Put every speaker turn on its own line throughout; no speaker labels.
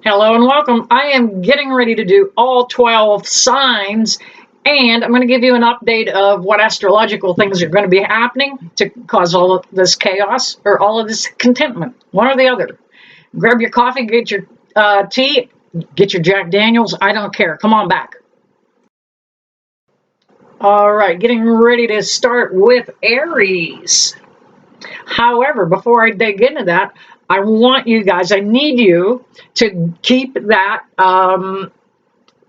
Hello and welcome. I am getting ready to do all 12 signs, and I'm going to give you an update of what astrological things are going to be happening to cause all of this chaos or all of this contentment, one or the other. Grab your coffee, get your tea, get your Jack Daniels. I don't care. Come on back. All right, getting ready to start with Aries. However, before I dig into that, I need you to keep that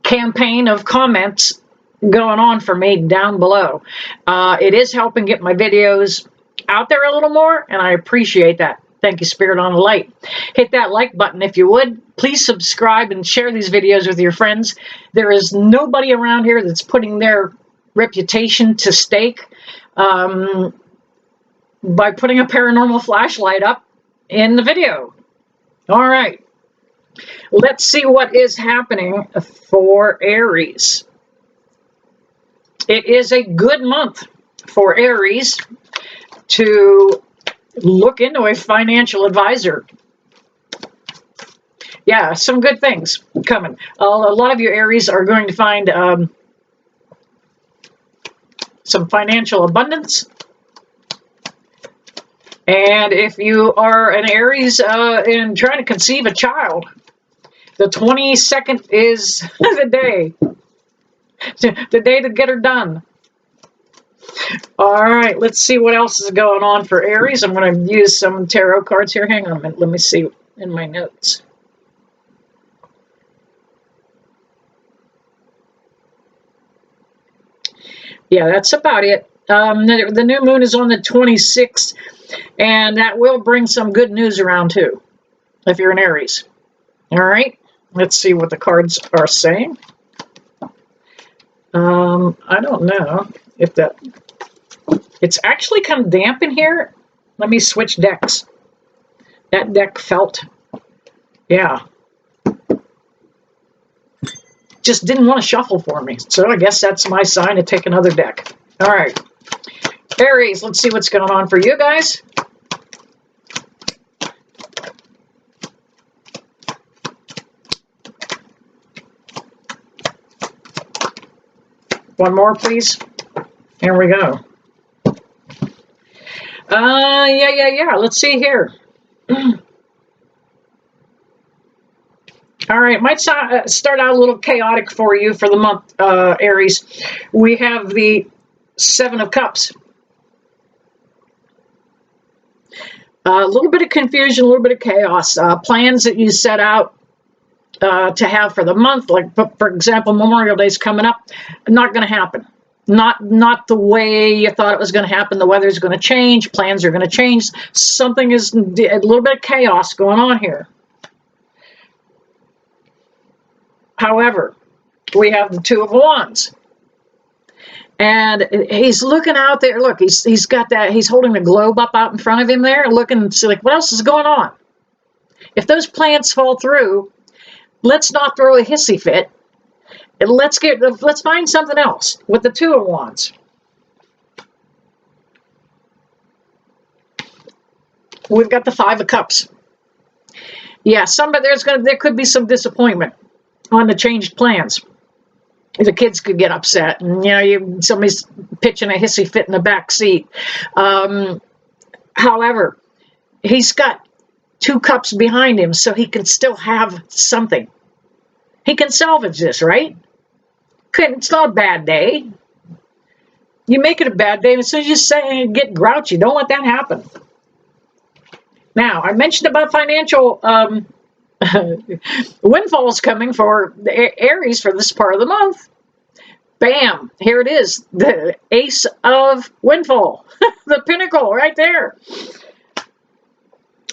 campaign of comments going on for me down below. It is helping get my videos out there a little more, and I appreciate that. Thank you, Spirit on the Light. Hit that like button if you would. Please subscribe and share these videos with your friends. There is nobody around here that's putting their reputation to stake by putting a paranormal flashlight up in the video. All right, let's see what is happening for Aries. It is a good month for Aries to look into a financial advisor. Yeah, some good things coming. A lot of you Aries are going to find some financial abundance. And if you are an Aries and trying to conceive a child, the 22nd is the day to get her done. All right, let's see what else is going on for Aries. I'm going to use some tarot cards here. Hang on a minute. Let me see in my notes. Yeah, that's about it. The new moon is on the 26th, and that will bring some good news around too, if you're an Aries. All right, let's see what the cards are saying. I don't know if that... It's actually kind of damp in here. Let me switch decks. That deck felt... Yeah. Just didn't want to shuffle for me. So I guess that's my sign to take another deck. All right. Aries, let's see what's going on for you guys. One more, please. Here we go. Yeah. Let's see here. All right, might start out a little chaotic for you for the month, Aries. We have the Seven of Cups. A little bit of confusion, a little bit of chaos. Plans that you set out to have for the month, like, for example, Memorial Day is coming up, not going to happen. Not the way you thought it was going to happen. The weather's going to change. Plans are going to change. Something is a little bit of chaos going on here. However, we have the Two of Wands. And he's looking out there. Look, he's got that. He's holding the globe up out in front of him there, looking to see, like, what else is going on? If those plans fall through, let's not throw a hissy fit. Let's find something else with the Two of Wands. We've got the Five of Cups. Yeah, there could be some disappointment on the changed plans. The kids could get upset, and somebody's pitching a hissy fit in the back seat. However, he's got two cups behind him, so he can still have something. He can salvage this, right? It's not a bad day. You make it a bad day, and as soon as you say get grouchy, don't let that happen. Now, I mentioned about financial windfalls coming for the Aries for this part of the month. Bam! Here it is, the Ace of Windfall, the pinnacle right there.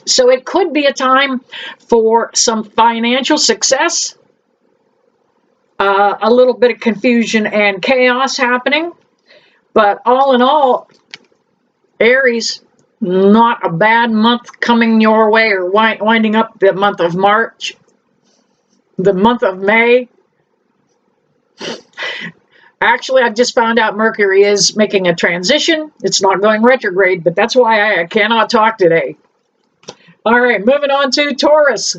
So it could be a time for some financial success, a little bit of confusion and chaos happening, but all in all, Aries, not a bad month coming your way, or winding up the month of March, the month of May. Actually, I've just found out Mercury is making a transition. It's not going retrograde, but that's why I cannot talk today. All right, moving on to Taurus.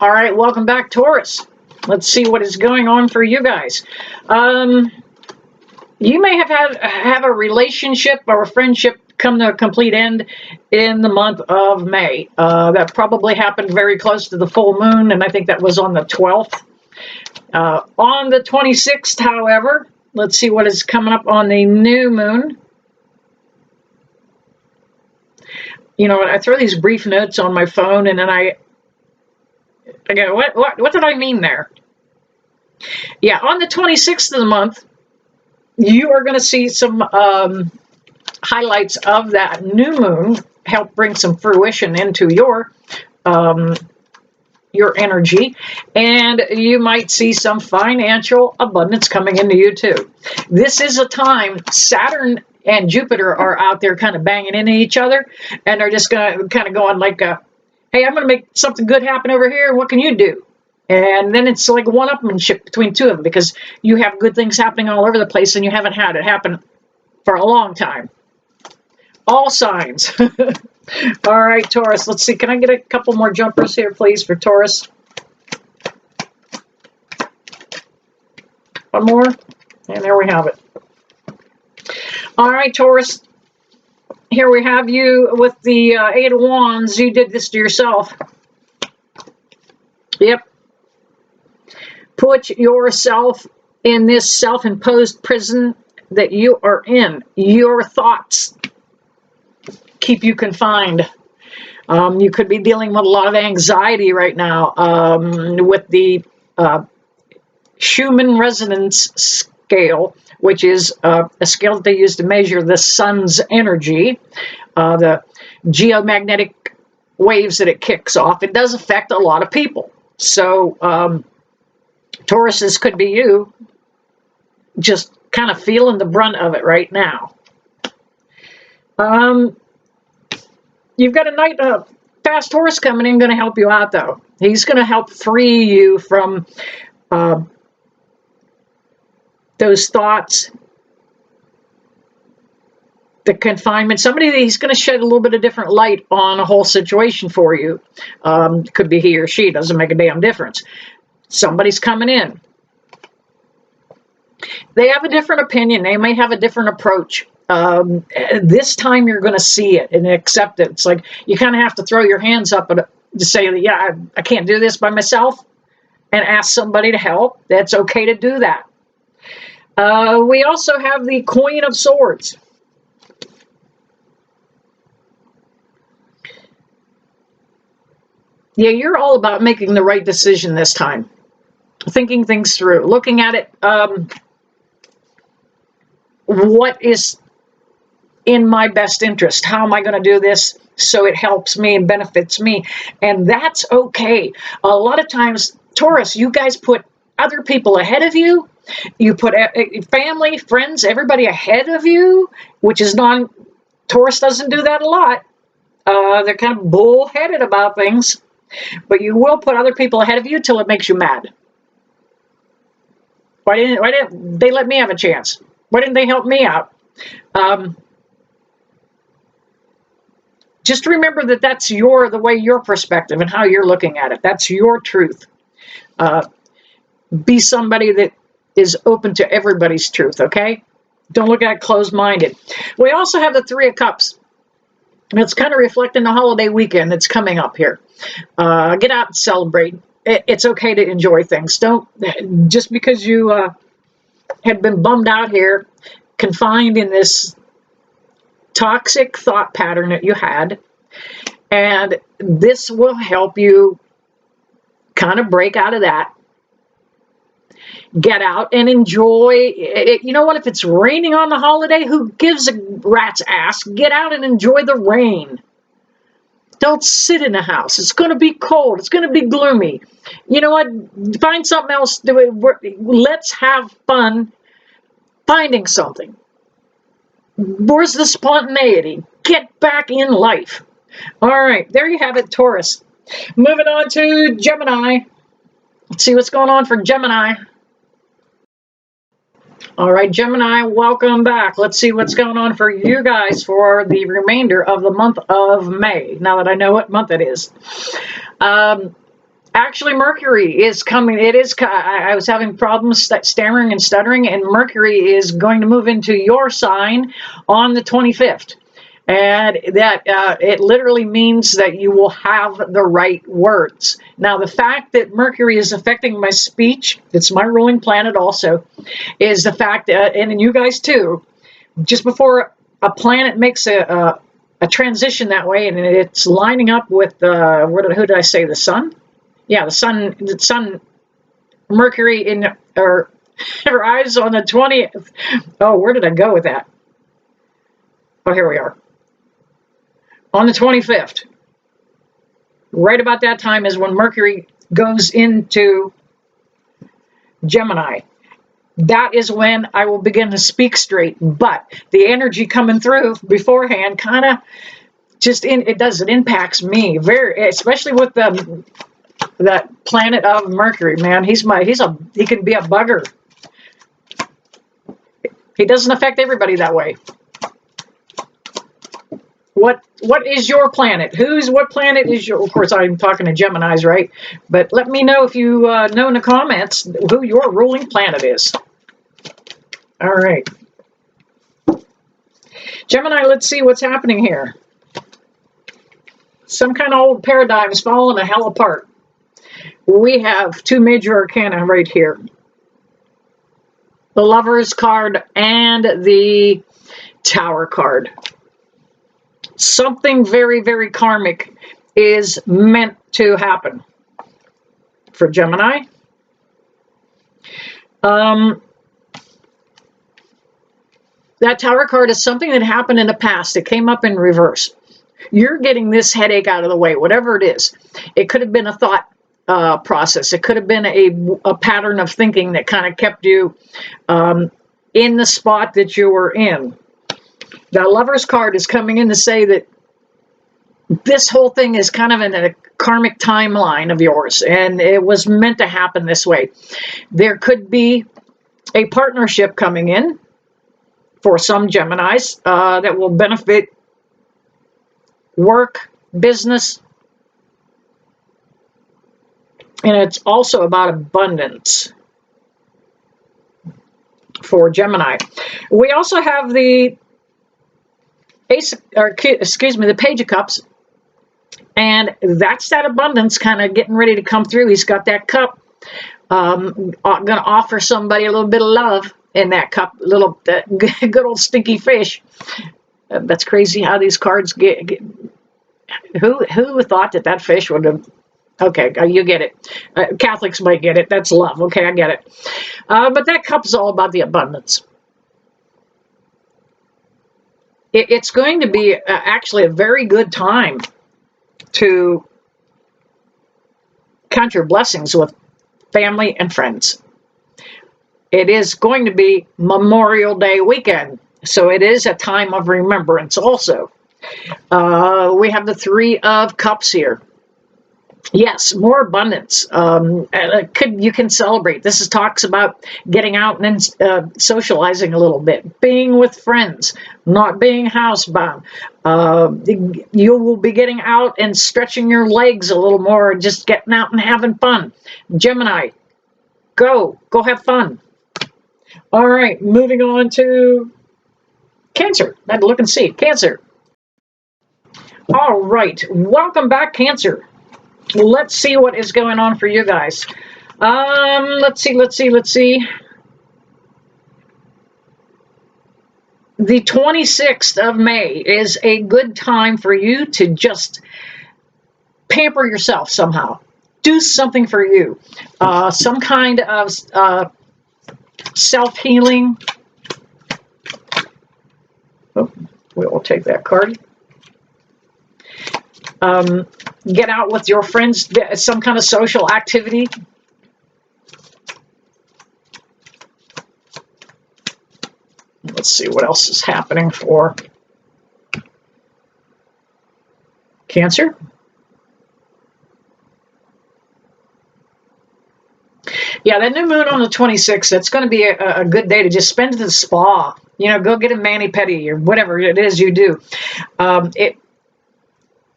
All right, welcome back, Taurus. Let's see what is going on for you guys. You may have a relationship or a friendship come to a complete end in the month of May. That probably happened very close to the full moon, and I think that was on the 12th. On the 26th, however, let's see what is coming up on the new moon. You know, I throw these brief notes on my phone, and then I go, what did I mean there? Yeah, on the 26th of the month, you are going to see some highlights of that new moon help bring some fruition into your energy, and you might see some financial abundance coming into you too. This is a time Saturn and Jupiter are out there kind of banging into each other, and they're just going to kind of go on like, hey, I'm going to make something good happen over here. What can you do? And then it's like one-upmanship between two of them, because you have good things happening all over the place and you haven't had it happen for a long time. All signs. All right, Taurus. Let's see. Can I get a couple more jumpers here, please, for Taurus? One more. And there we have it. All right, Taurus. Here we have you with the Eight of Wands. You did this to yourself. Yep. Put yourself in this self-imposed prison that you are in. Your thoughts keep you confined. You could be dealing with a lot of anxiety right now with the Schumann resonance scale, which is a scale that they use to measure the sun's energy, the geomagnetic waves that it kicks off. It does affect a lot of people. So Tauruses could be you just kind of feeling the brunt of it right now. You've got a night fast Taurus coming in, going to help you out, though. He's going to help free you from those thoughts, the confinement. He's going to shed a little bit of different light on a whole situation for you. Could be he or she, doesn't make a damn difference. Somebody's coming in. They have a different opinion. They may have a different approach. This time you're going to see it and accept it. It's like you kind of have to throw your hands up and to say, yeah, I can't do this by myself, and ask somebody to help. That's okay to do that. We also have the Queen of Swords. Yeah, you're all about making the right decision this time. Thinking things through, looking at it, what is in my best interest? How am I going to do this so it helps me and benefits me? And that's okay. A lot of times, Taurus, you guys put other people ahead of you. You put family, friends, everybody ahead of you, which is Taurus doesn't do that a lot. They're kind of bullheaded about things, but you will put other people ahead of you till it makes you mad. Why didn't they let me have a chance? Why didn't they help me out? Just remember that that's the way your perspective and how you're looking at it. That's your truth. Be somebody that is open to everybody's truth, okay? Don't look at it closed-minded. We also have the Three of Cups. And it's kind of reflecting the holiday weekend that's coming up here. Get out and celebrate. It's okay to enjoy things. Just because you have been bummed out here, confined in this toxic thought pattern that you had, and this will help you kind of break out of that. Get out and enjoy it. You know what? If it's raining on the holiday, who gives a rat's ass? Get out and enjoy the rain. Don't sit in the house. It's going to be cold. It's going to be gloomy. You know what? Find something else to do. Let's have fun finding something. Where's the spontaneity? Get back in life. All right, there you have it, Taurus. Moving on to Gemini. Let's see what's going on for Gemini. All right, Gemini, welcome back. Let's see what's going on for you guys for the remainder of the month of May, now that I know what month it is. Actually, Mercury is coming. It is. I was having problems stammering and stuttering, and Mercury is going to move into your sign on the 25th. And that it literally means that you will have the right words. Now, the fact that Mercury is affecting my speech, it's my ruling planet also, is the fact that, and you guys too, just before a planet makes a transition that way, and it's lining up with, who did I say, the sun? Yeah, the sun, Mercury in her eyes on the 20th. Oh, where did I go with that? Oh, here we are. On the 25th. Right about that time is when Mercury goes into Gemini. That is when I will begin to speak straight. But the energy coming through beforehand kind of it impacts me very, especially with that planet of Mercury, man. He can be a bugger. He doesn't affect everybody that way. What is your planet? What planet is your? Of course, I'm talking to Geminis, right? But let me know if you know in the comments who your ruling planet is. All right, Gemini. Let's see what's happening here. Some kind of old paradigm is falling the hell apart. We have two major arcana right here. The Lover's card and the Tower card. Something very, very karmic is meant to happen for Gemini. That Tower card is something that happened in the past. It came up in reverse. You're getting this headache out of the way, whatever it is. It could have been a thought process. It could have been a pattern of thinking that kind of kept you in the spot that you were in. The Lover's card is coming in to say that this whole thing is kind of in a karmic timeline of yours, and it was meant to happen this way. There could be a partnership coming in for some Geminis that will benefit work, business, and it's also about abundance for Gemini. We also have the the Page of Cups, and that's that abundance kind of getting ready to come through. He's got that cup, going to offer somebody a little bit of love in that cup, good old stinky fish. That's crazy how these cards get. Who thought that fish would have? Okay, you get it. Catholics might get it. That's love. Okay, I get it. But that cup is all about the abundance. It's going to be actually a very good time to count your blessings with family and friends. It is going to be Memorial Day weekend, so it is a time of remembrance also. We have the Three of Cups here. Yes, more abundance. You can celebrate. This talks about getting out and socializing a little bit, being with friends, not being housebound. You will be getting out and stretching your legs a little more, just getting out and having fun. Gemini, go have fun. All right, moving on to Cancer. I had to look and see. Cancer. All right, welcome back, Cancer. Let's see what is going on for you guys. Let's see. The 26th of May is a good time for you to just pamper yourself somehow. Do something for you. Some kind of self-healing. Oh, we'll take that card. Get out with your friends, some kind of social activity. Let's see what else is happening for Cancer. Yeah, that new moon on the 26th, that's going to be a good day to just spend at the spa. Go get a mani-pedi or whatever it is you do.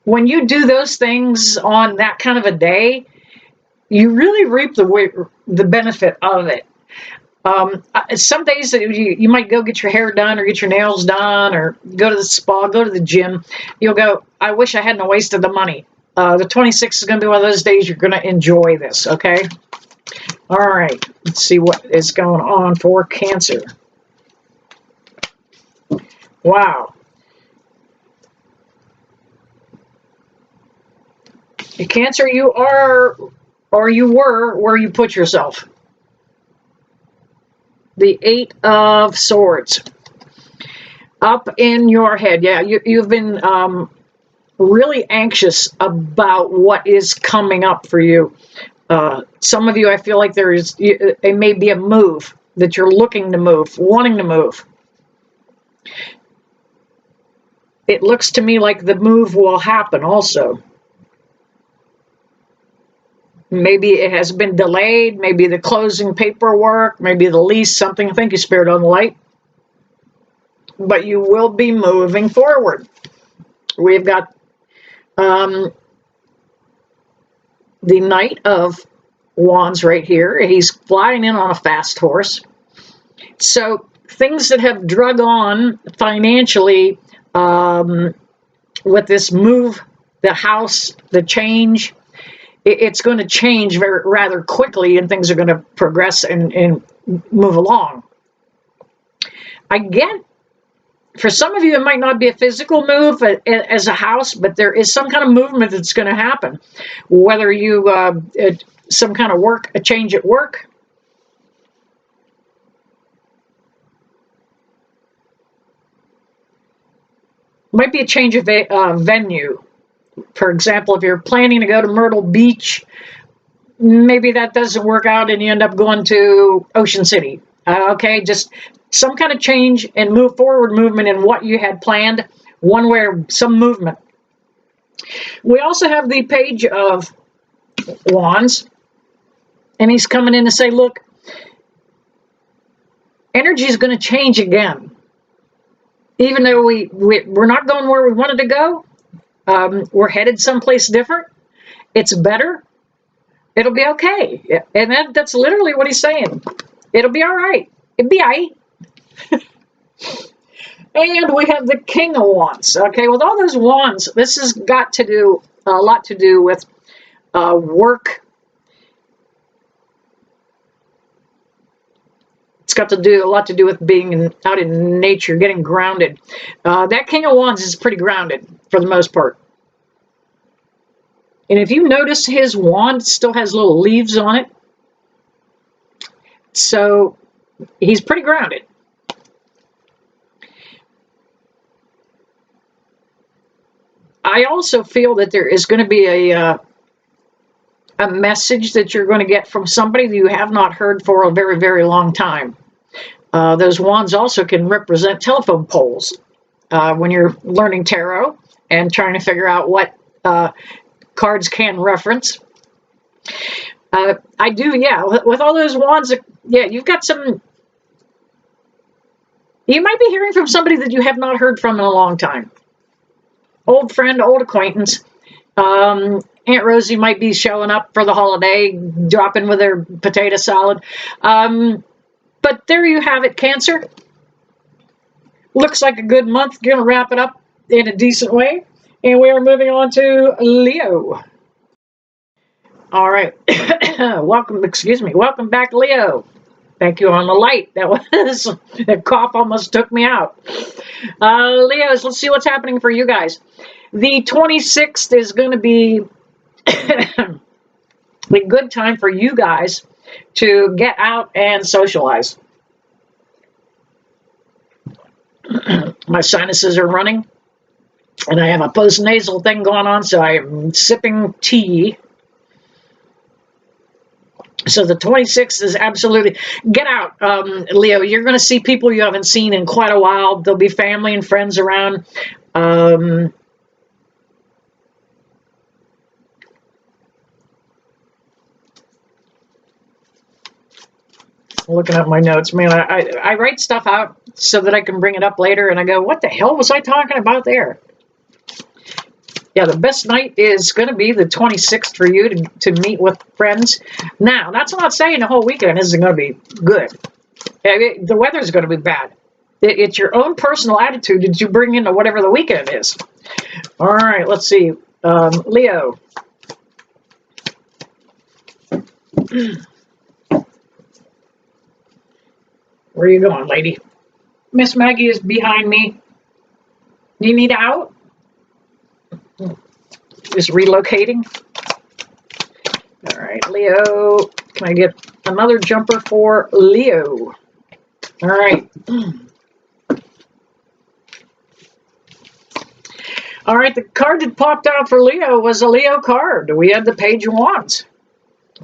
When you do those things on that kind of a day, you really reap the benefit of it. Some days that you might go get your hair done or get your nails done or go to the spa, go to the gym. You'll go, I wish I hadn't wasted the money. The 26th is going to be one of those days you're going to enjoy this, okay? All right, let's see what is going on for Cancer. Wow. Cancer, you are, or you were, where you put yourself. The Eight of Swords. Up in your head. Yeah, you've been really anxious about what is coming up for you. Some of you, I feel like it may be a move that you're looking to move, wanting to move. It looks to me like the move will happen also. Maybe it has been delayed, maybe the closing paperwork, maybe the lease, something. Thank you, Spirit on the Light. But you will be moving forward. We've got the Knight of Wands right here. He's flying in on a fast horse. So things that have drug on financially with this move, the house, the change, it's going to change rather quickly, and things are going to progress and move along. I get, for some of you, it might not be a physical move as a house, but there is some kind of movement that's going to happen. Whether you, some kind of work, a change at work. Might be a change of venue. For example, if you're planning to go to Myrtle Beach, maybe that doesn't work out and you end up going to Ocean City. Okay, just some kind of change and forward movement in what you had planned, one way or some movement. We also have the Page of Wands, and he's coming in to say, look, energy is going to change again. Even though we're not going where we wanted to go, we're headed someplace different. It's better. It'll be okay. And that's literally what he's saying. It'll be all right. It'll be all right. And we have the King of Wands. Okay, with all those wands, this has got to do a lot to do with work. It's got to do a lot to do with being out in nature, getting grounded. That King of Wands is pretty grounded for the most part. And if you notice, his wand still has little leaves on it. So he's pretty grounded. I also feel that there is going to be a message that you're going to get from somebody that you have not heard for a very, very long time. Those wands also can represent telephone poles when you're learning tarot and trying to figure out what cards can reference. I do, yeah, with all those wands, yeah, you've got some, you might be hearing from somebody that you have not heard from in a long time. Old friend, old acquaintance. Aunt Rosie might be showing up for the holiday, dropping with her potato salad. But there you have it, Cancer. Looks like a good month. Going to wrap it up in a decent way. And we are moving on to Leo. All right. Welcome back, Leo. Thank you on the light. That cough almost took me out. Leos, let's see what's happening for you guys. The 26th is going to be a good time for you guys to get out and socialize. My sinuses are running, and I have a postnasal thing going on, so I'm sipping tea. So the 26th is absolutely, get out, Leo. You're going to see people you haven't seen in quite a while. There'll be family and friends around. Looking at my notes, man, I write stuff out so that I can bring it up later, and I go, what the hell was I talking about there? Yeah, the best night is going to be the 26th for you to meet with friends. Now, that's not saying the whole weekend isn't going to be good. The weather's going to be bad. It's your own personal attitude that you bring into whatever the weekend is. All right, let's see. Leo. Where are you going, lady? Miss Maggie is behind me. Do you need out? Just relocating. All right, Leo. Can I get another jumper for Leo? All right. All right, the card that popped out for Leo was a Leo card. We had the Page of Wands.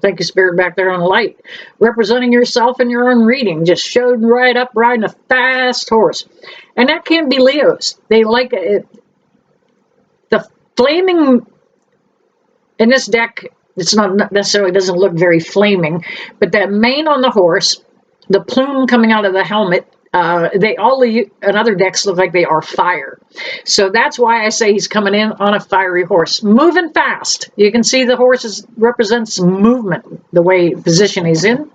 Thank you, Spirit, back there on the light. Representing yourself in your own reading. Just showed right up riding a fast horse. And that can be Leos. They like it. The flaming in this deck, it's not necessarily doesn't look very flaming, but that mane on the horse, the plume coming out of the helmet, they all in other decks look like they are fire. So that's why I say he's coming in on a fiery horse, moving fast. You can see the horse represents movement, the way position he's in.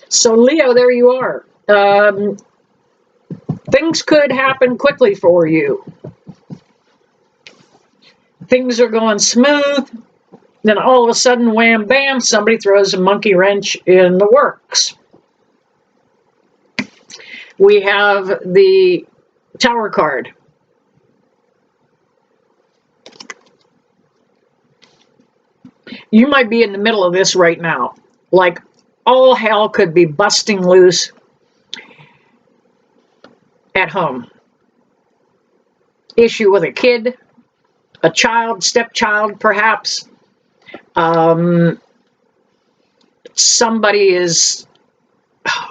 So Leo, there you are. Things could happen quickly for you. Things are going smooth. Then all of a sudden, wham, bam, somebody throws a monkey wrench in the works. We have the Tower card. You might be in the middle of this right now. Like all hell could be busting loose at home. Issue with a kid, a child, stepchild perhaps. Somebody is...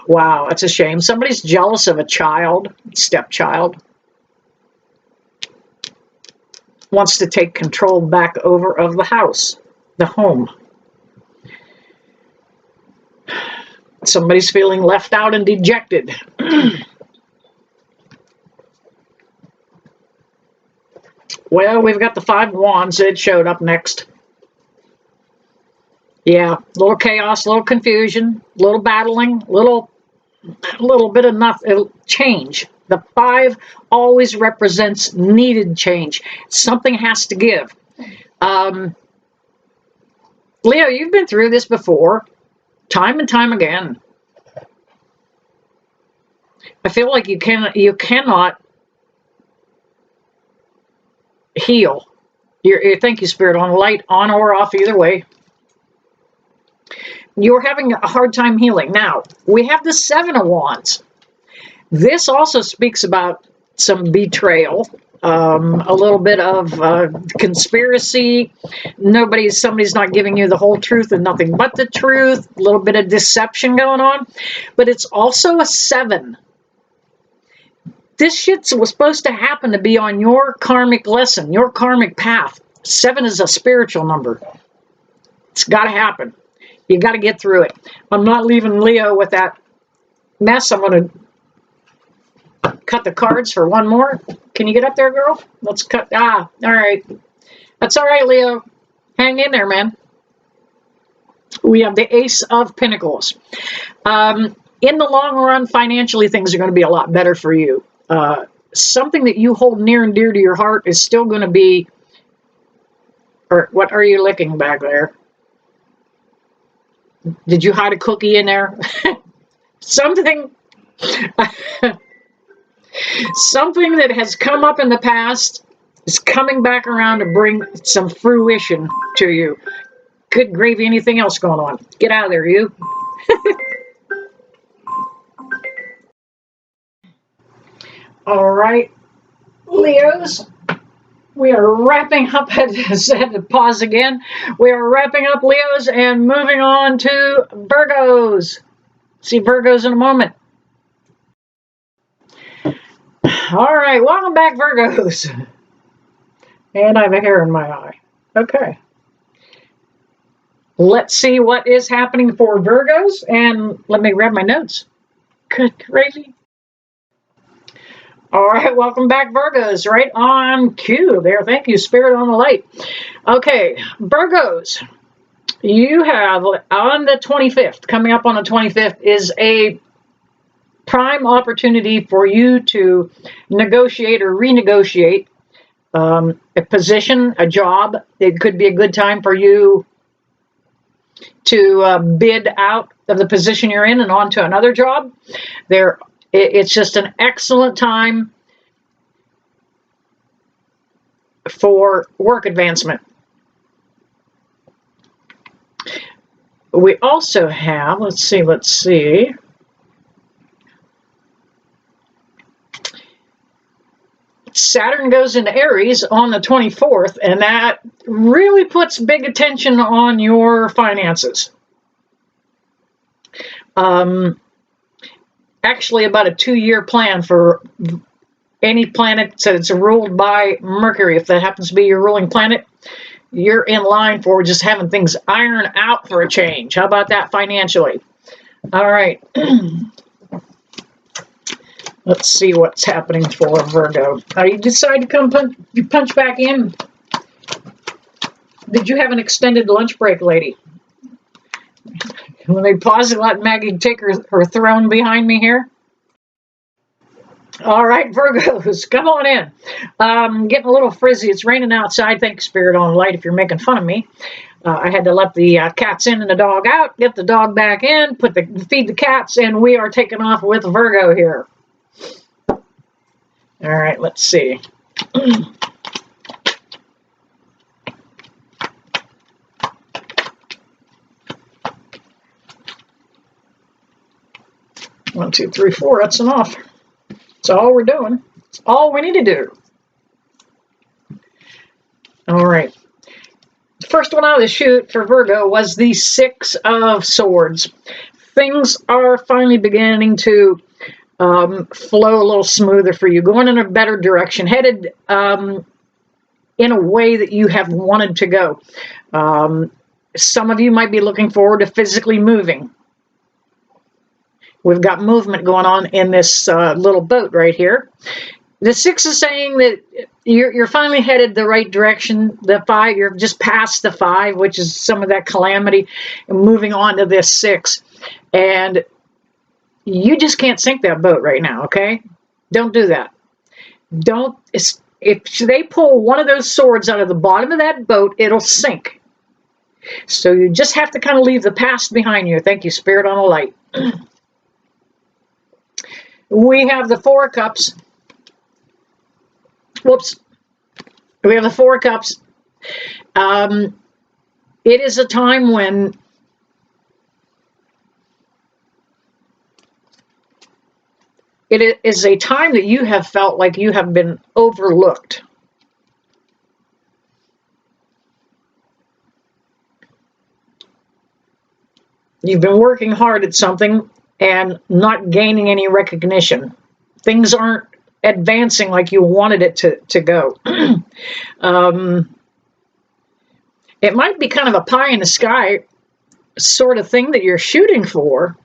Wow, it's a shame. Somebody's jealous of a child, stepchild. Wants to take control back over of the house, the home. Somebody's feeling left out and dejected. Well, we've got the Five of Wands. It showed up next. Yeah, a little chaos, a little confusion, a little battling, a little bit of nothing, change. The five always represents needed change. Something has to give. Leo, you've been through this before, time and time again. I feel like you cannot heal. Thank you, Spirit, on light, on or off, either way. You're having a hard time healing. Now, we have the Seven of Wands. This also speaks about some betrayal, a little bit of conspiracy. Somebody's not giving you the whole truth and nothing but the truth. A little bit of deception going on. But it's also a 7. This shit was supposed to happen to be on your karmic lesson, your karmic path. 7 is a spiritual number. It's got to happen. You got to get through it. I'm not leaving Leo with that mess. I'm going to cut the cards for one more. Can you get up there, girl? Let's cut. All right. That's all right, Leo. Hang in there, man. We have the Ace of Pentacles. In the long run, financially, things are going to be a lot better for you. Something that you hold near and dear to your heart is still going to be... Or what are you licking back there? Did you hide a cookie in there? Something that has come up in the past is coming back around to bring some fruition to you. Good gravy, anything else going on? Get out of there, you. All right, Leos. We are wrapping up. I just had to pause again. We are wrapping up Leos and moving on to Virgos. See Virgos in a moment. All right, welcome back, Virgos. And I have a hair in my eye. Okay. Let's see what is happening for Virgos, and let me grab my notes. Good gravy. All right, welcome back, Virgos. Right on cue there. Thank you, Spirit on the Light. Okay, Virgos, you have on the 25th, coming up on the 25th, is a prime opportunity for you to negotiate or renegotiate a position, a job. It could be a good time for you to bid out of the position you're in and on to another job. It's just an excellent time for work advancement. We also have, let's see. Saturn goes into Aries on the 24th, and that really puts big attention on your finances. Actually, about a 2-year plan for any planet that's ruled by Mercury. If that happens to be your ruling planet, you're in line for just having things iron out for a change. How about that financially? All right. Let's see what's happening for Virgo. You decide to come punch back in. Did you have an extended lunch break, lady? Let me pause and let Maggie take her throne behind me here. All right, Virgos, come on in. Getting a little frizzy. It's raining outside. Thank you, Spirit on Light, if you're making fun of me. I had to let the cats in and the dog out, get the dog back in, feed the cats, and we are taking off with Virgo here. All right, let's see. 1, 2, 3, 4. That's enough. That's all we're doing. That's all we need to do. All right. The first one out of the chute for Virgo was the 6 of Swords. Things are finally beginning to flow a little smoother for you, going in a better direction, headed in a way that you have wanted to go. Some of you might be looking forward to physically moving. We've got movement going on in this little boat right here. The 6 is saying that you're finally headed the right direction. The 5, you're just past the 5, which is some of that calamity, and moving on to this 6. And you just can't sink that boat right now, okay? Don't do that. If they pull one of those swords out of the bottom of that boat, it'll sink. So you just have to kind of leave the past behind you. Thank you, Spirit on the Light. We have the 4 of Cups. Whoops. We have the 4 of Cups. It is a time when it is a time that you have felt like you have been overlooked. You've been working hard at something and not gaining any recognition. Things aren't advancing like you wanted it to go. It might be kind of a pie in the sky sort of thing that you're shooting for,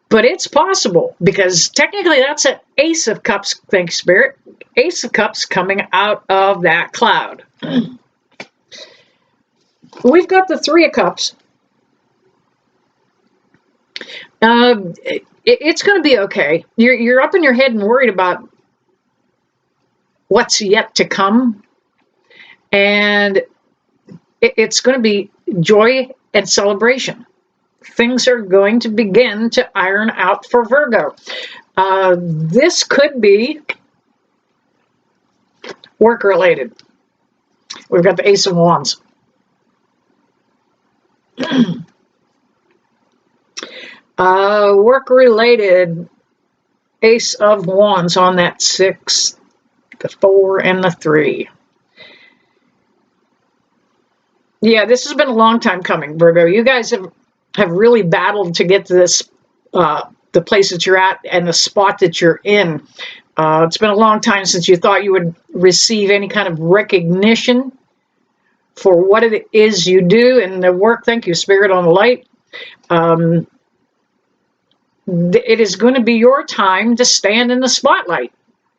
but it's possible, because technically that's an Ace of Cups, thank you, Spirit. Ace of Cups coming out of that cloud. We've got the 3 of Cups. It's going to be okay. You're up in your head and worried about what's yet to come. And it's going to be joy and celebration. Things are going to begin to iron out for Virgo. This could be work-related. We've got the Ace of Wands. Work-related, Ace of Wands on that 6, the 4, and the 3. Yeah, this has been a long time coming, Virgo. You guys have really battled to get to this, the place that you're at and the spot that you're in. It's been a long time since you thought you would receive any kind of recognition for what it is you do and the work. Thank you, Spirit on the Light. It is going to be your time to stand in the spotlight.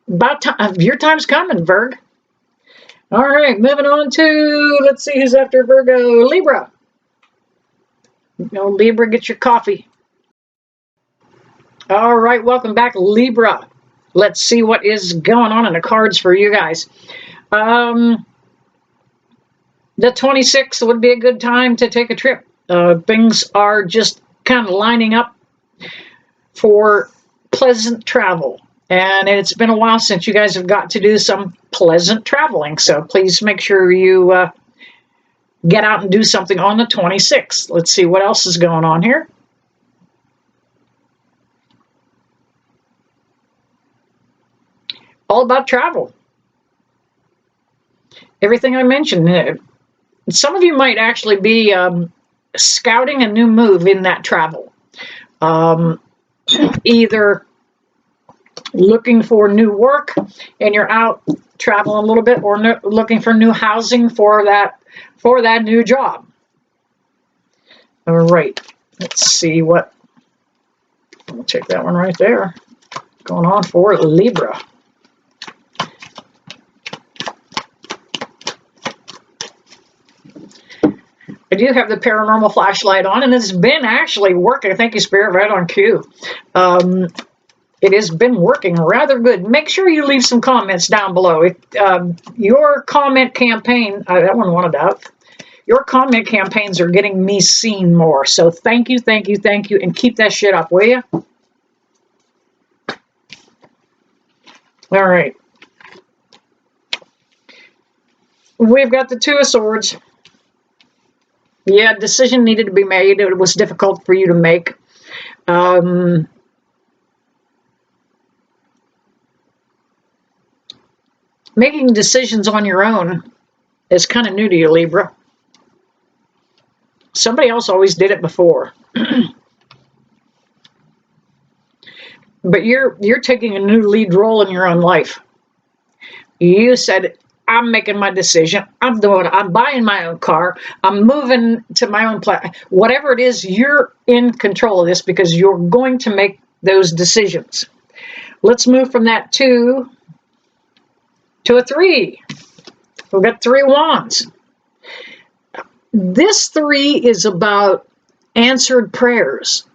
About time. Your time's coming, Virg. All right, moving on to, let's see who's after Virgo. Libra. No, Libra, get your coffee. All right, welcome back, Libra. Let's see what is going on in the cards for you guys. The 26th would be a good time to take a trip. Things are just kind of lining up for pleasant travel. And it's been a while since you guys have got to do some pleasant traveling. So please make sure you get out and do something on the 26th. Let's see what else is going on here. All about travel. Everything I mentioned. Some of you might actually be scouting a new move in that travel. Either looking for new work and you're out traveling a little bit, or looking for new housing for that new job. All right, let's see what, I'll take that one right there. Going on for Libra. I do have the paranormal flashlight on, and it's been actually working. Thank you, Spirit, right on cue. It has been working rather good. Make sure you leave some comments down below. If, your comment campaign, that one wanted out. Your comment campaigns are getting me seen more. So thank you, thank you, thank you, and keep that shit up, will you? All right. We've got the Two of Swords. Yeah, decision needed to be made. It was difficult for you to make. Making decisions on your own is kind of new to you, Libra. Somebody else always did it before. But you're taking a new lead role in your own life. You said, I'm making my decision. I'm doing it. I'm buying my own car. I'm moving to my own place. Whatever it is, you're in control of this because you're going to make those decisions. Let's move from that to a 3. We've got 3 wands. This 3 is about answered prayers,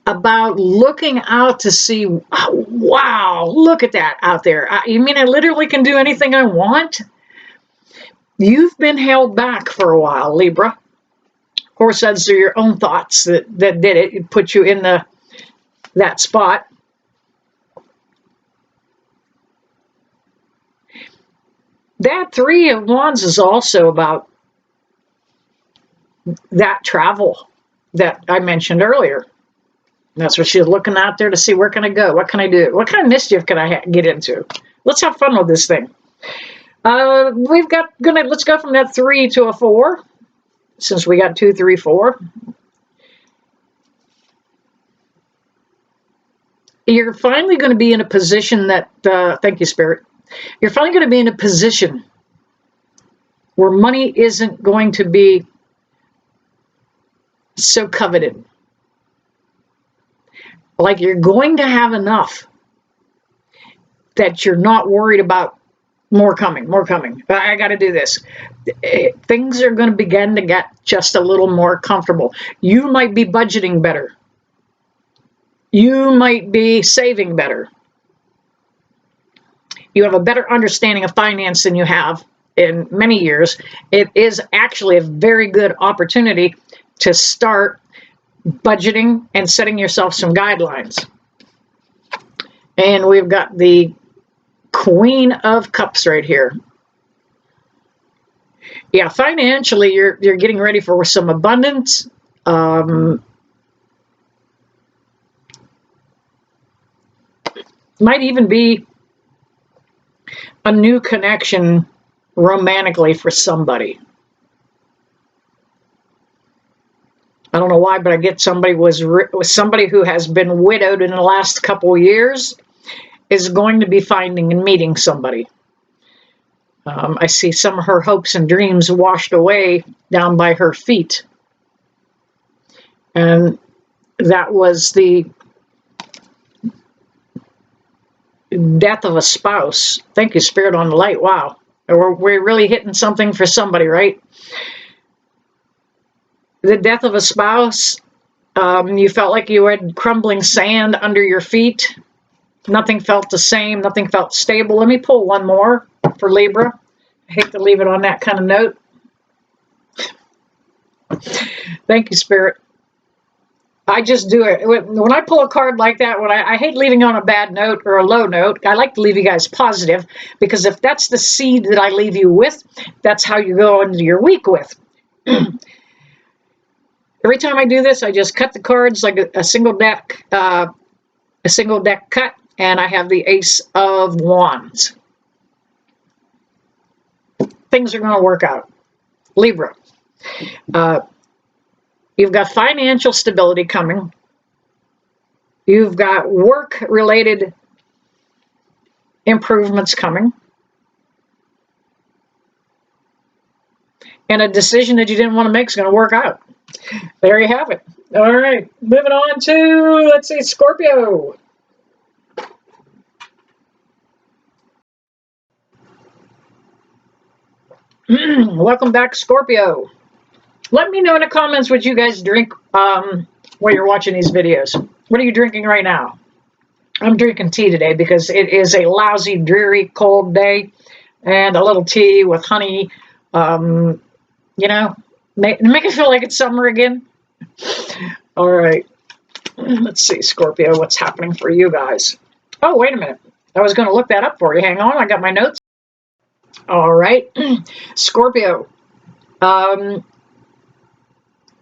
about looking out to see, wow, look at that out there. You mean I literally can do anything I want? You've been held back for a while, Libra. Of course, those are your own thoughts that did it. It put you in that spot. That 3 of wands is also about that travel that I mentioned earlier. That's what she's looking out there to see, where can I go? What can I do? What kind of mischief can I get into? Let's have fun with this thing. Let's go from that 3 to a 4, since we got 2, 3, 4. You're finally going to be in a position that, thank you, Spirit. You're finally going to be in a position where money isn't going to be so coveted. Like you're going to have enough that you're not worried about more coming. I got to do this. Things are going to begin to get just a little more comfortable. You might be budgeting better. You might be saving better. You have a better understanding of finance than you have in many years. It is actually a very good opportunity to start budgeting and setting yourself some guidelines. And we've got the Queen of Cups right here. Yeah, financially, you're getting ready for some abundance. Might even be a new connection romantically for somebody. I don't know why, but I get somebody was somebody who has been widowed in the last couple of years is going to be finding and meeting somebody. I see some of her hopes and dreams washed away down by her feet. And that was the Death of a spouse. Thank you, Spirit on the Light. Wow. We're really hitting something for somebody, right? The death of a spouse. You felt like you had crumbling sand under your feet. Nothing felt the same. Nothing felt stable. Let me pull one more for Libra. I hate to leave it on that kind of note. Thank you, Spirit. I just do it. When I pull a card like that, I hate leaving on a bad note or a low note. I like to leave you guys positive, because if that's the seed that I leave you with, that's how you go into your week with. Every time I do this, I just cut the cards like a single deck cut, and I have the Ace of Wands. Things are going to work out. Libra. You've got financial stability coming. You've got work-related improvements coming. And a decision that you didn't want to make is going to work out. There you have it. All right. Moving on to, let's see, Scorpio. Welcome back, Scorpio. Let me know in the comments what you guys drink while you're watching these videos. What are you drinking right now? I'm drinking tea today because it is a lousy, dreary, cold day, and a little tea with honey, you know, make it feel like it's summer again. All right. Let's see, Scorpio, what's happening for you guys? Oh, wait a minute. I was going to look that up for you. Hang on. I got my notes. All right. Scorpio.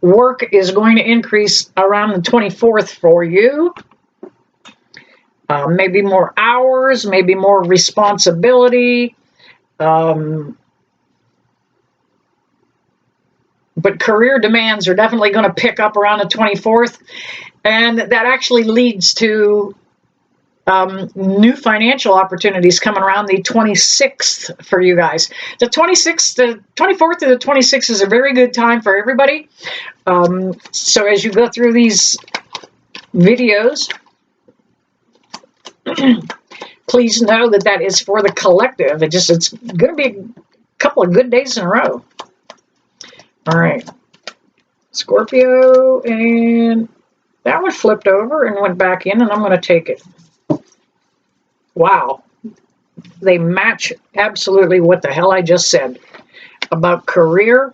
Work is going to increase around the 24th for you. Maybe more hours, maybe more responsibility. But career demands are definitely going to pick up around the 24th. And that actually leads to new financial opportunities coming around the 26th for you guys. The 26th, the 24th to the 26th is a very good time for everybody. So as you go through these videos, please know that that is for the collective. It's going to be a couple of good days in a row. All right. Scorpio, and that one flipped over and went back in, and I'm going to take it. Wow. They match absolutely what the hell I just said about career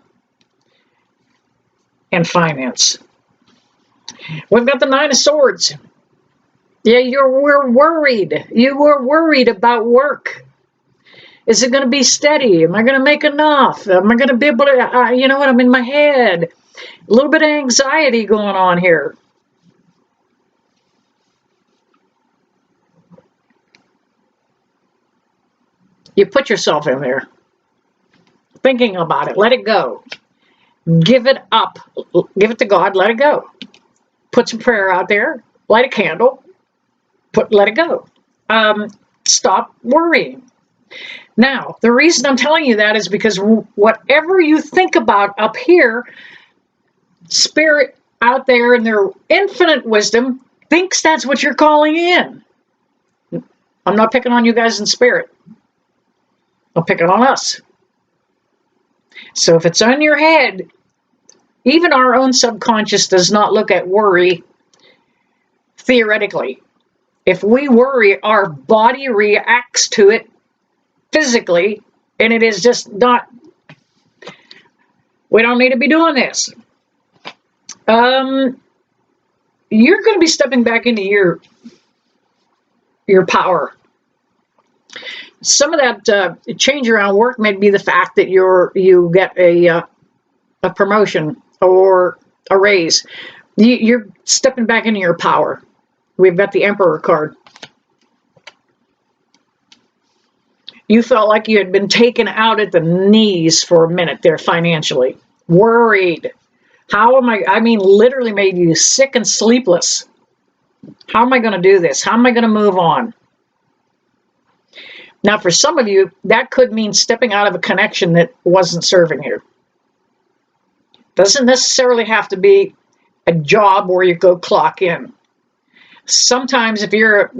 and finance. We've got the Nine of Swords. Yeah, we're worried. You were worried about work. Is it going to be steady? Am I going to make enough? Am I going to be able to, you know what, I'm in my head. A little bit of anxiety going on here. You put yourself in there, thinking about it. Let it go. Give it up. Give it to God. Let it go. Put some prayer out there. Light a candle. Let it go. Stop worrying. Now, the reason I'm telling you that is because whatever you think about up here, Spirit out there in their infinite wisdom thinks that's what you're calling in. I'm not picking on you guys in spirit. I'm picking on us. So if it's on your head, even our own subconscious does not look at worry theoretically. If we worry, our body reacts to it physically, and it is just not, we don't need to be doing this. You're going to be stepping back into your power. Some of that change around work may be the fact that you get a promotion or a raise. You're stepping back into your power. We've got the Emperor card. You felt like you had been taken out at the knees for a minute there financially. Worried. How am I mean, literally made you sick and sleepless. How am I going to do this? How am I going to move on? Now, for some of you, that could mean stepping out of a connection that wasn't serving you. Doesn't necessarily have to be a job where you go clock in. Sometimes if you're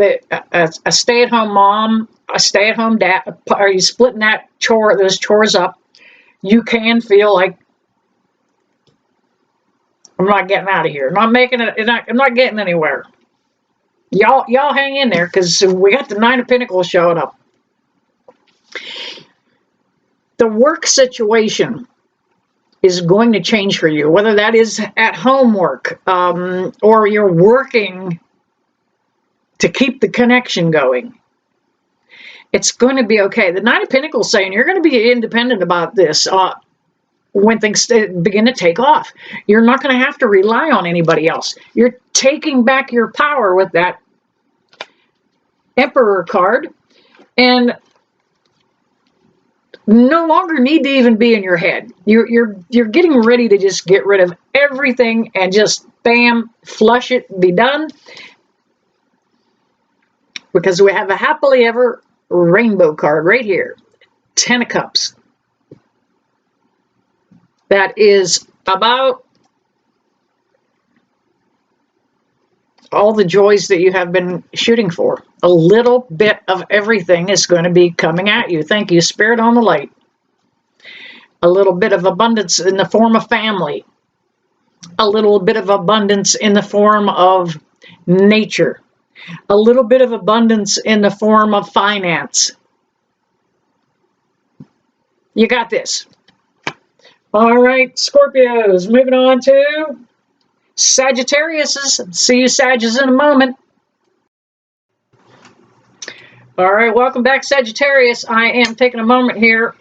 a stay-at-home mom, a stay-at-home dad, are you splitting those chores up, you can feel like, I'm not getting out of here. I'm not getting anywhere. Y'all hang in there, because we got the Nine of Pentacles showing up. The work situation is going to change for you, whether that is at home work, or you're working to keep the connection going. It's going to be okay. The Nine of Pentacles saying you're going to be independent about this when things begin to take off. You're not going to have to rely on anybody else. You're taking back your power with that Emperor card, and no longer need to even be in your head. You're getting ready to just get rid of everything and just bam, flush it, be done. Because we have a happily ever rainbow card right here. 10 of Cups. That is about all the joys that you have been shooting for. A little bit of everything is going to be coming at you. Thank you, Spirit, on the light. A little bit of abundance in the form of family. A little bit of abundance in the form of nature. A little bit of abundance in the form of finance. You got this. All right, Scorpios, moving on to Sagittarius. See you, Sagittarius, in a moment. All right, welcome back, Sagittarius. I am taking a moment here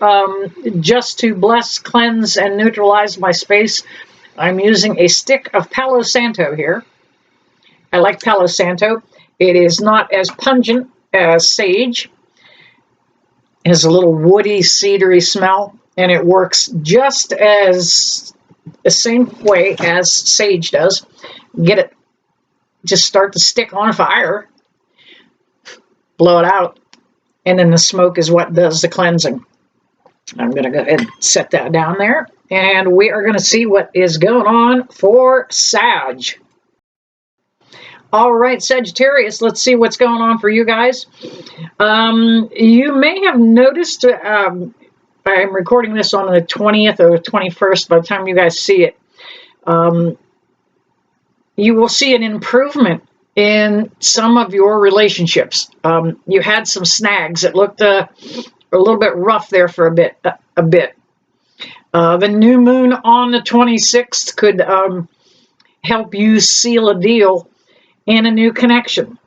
just to bless, cleanse, and neutralize my space. I'm using a stick of Palo Santo here. I like Palo Santo. It is not as pungent as sage. It has a little woody, cedary smell, and it works just as the same way as sage does. Get it, just start the stick on fire, blow it out, and then the smoke is what does the cleansing. I'm going to go ahead and set that down there, and we are going to see what is going on for Sag. All right, Sagittarius, let's see what's going on for you guys. You may have noticed, I'm recording this on the 20th or 21st by the time you guys see it. You will see an improvement in some of your relationships. You had some snags that looked a little bit rough there for a bit. The new moon on the 26th could help you seal a deal in a new connection.